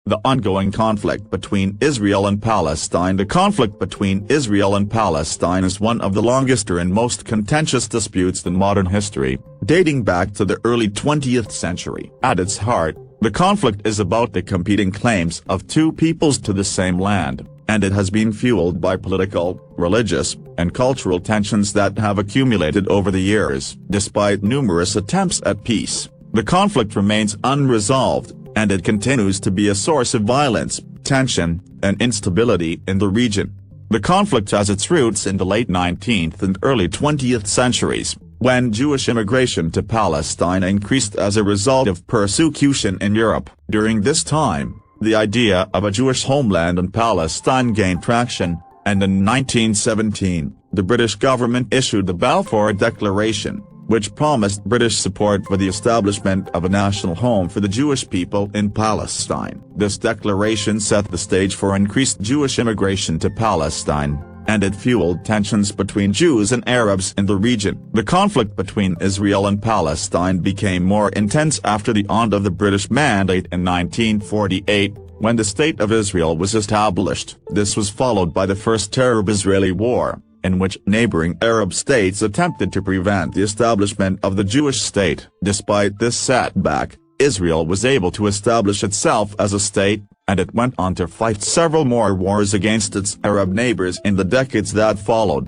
The ongoing conflict between Israel and Palestine. The conflict between Israel and Palestine is one of the longest and most contentious disputes in modern history, dating back to the early 20th century. At its heart, the conflict is about the competing claims of two peoples to the same land, and it has been fueled by political, religious, and cultural tensions that have accumulated over the years. Despite numerous attempts at peace, the conflict remains unresolved, and it continues to be a source of violence, tension, and instability in the region. The conflict has its roots in the late 19th and early 20th centuries, when Jewish immigration to Palestine increased as a result of persecution in Europe. During this time, the idea of a Jewish homeland in Palestine gained traction, and in 1917, the British government issued the Balfour Declaration, which promised British support for the establishment of a national home for the Jewish people in Palestine. This declaration set the stage for increased Jewish immigration to Palestine, and it fueled tensions between Jews and Arabs in the region. The conflict between Israel and Palestine became more intense after the end of the British Mandate in 1948, when the State of Israel was established. This was followed by the First Arab-Israeli War, in which neighboring Arab states attempted to prevent the establishment of the Jewish state. Despite this setback, Israel was able to establish itself as a state, and it went on to fight several more wars against its Arab neighbors in the decades that followed.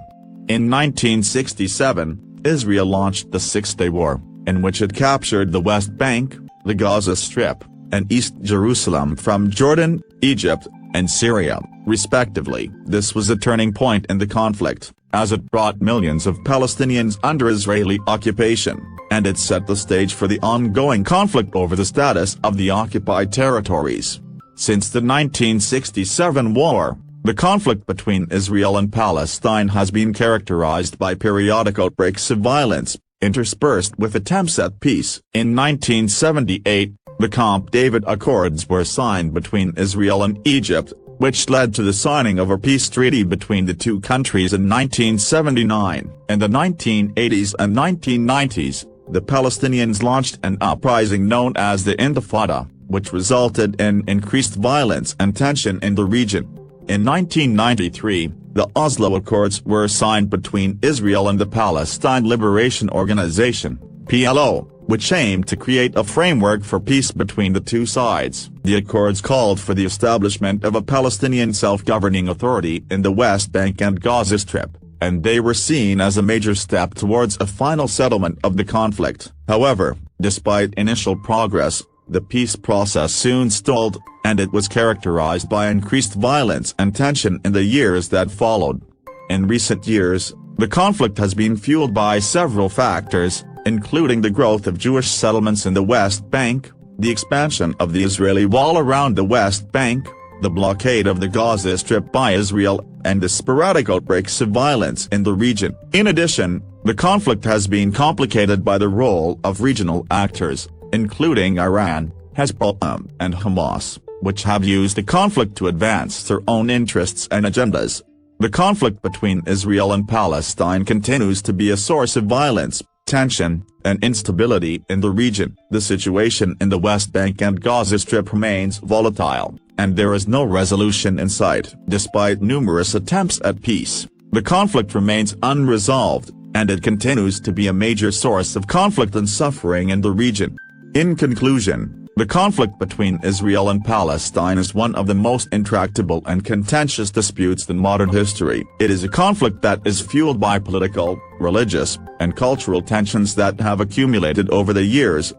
In 1967, Israel launched the Six-Day War, in which it captured the West Bank, the Gaza Strip, and East Jerusalem from Jordan, Egypt, and Syria, respectively. This was a turning point in the conflict, as it brought millions of Palestinians under Israeli occupation, and it set the stage for the ongoing conflict over the status of the occupied territories. Since the 1967 war, the conflict between Israel and Palestine has been characterized by periodic outbreaks of violence, interspersed with attempts at peace. In 1978, the Camp David Accords were signed between Israel and Egypt, which led to the signing of a peace treaty between the two countries in 1979. In the 1980s and 1990s, the Palestinians launched an uprising known as the Intifada, which resulted in increased violence and tension in the region. In 1993, the Oslo Accords were signed between Israel and the Palestine Liberation Organization, PLO, which aimed to create a framework for peace between the two sides. The accords called for the establishment of a Palestinian self-governing authority in the West Bank and Gaza Strip, and they were seen as a major step towards a final settlement of the conflict. However, despite initial progress, the peace process soon stalled, and it was characterized by increased violence and tension in the years that followed. In recent years, the conflict has been fueled by several factors, including the growth of Jewish settlements in the West Bank, the expansion of the Israeli wall around the West Bank, the blockade of the Gaza Strip by Israel, and the sporadic outbreaks of violence in the region. In addition, the conflict has been complicated by the role of regional actors, including Iran, Hezbollah, and Hamas, which have used the conflict to advance their own interests and agendas. The conflict between Israel and Palestine continues to be a source of violence, tension, and instability in the region. The situation in the West Bank and Gaza Strip remains volatile, and there is no resolution in sight. Despite numerous attempts at peace, the conflict remains unresolved, and it continues to be a major source of conflict and suffering in the region. In conclusion, the conflict between Israel and Palestine is one of the most intractable and contentious disputes in modern history. It is a conflict that is fueled by political, religious, and cultural tensions that have accumulated over the years,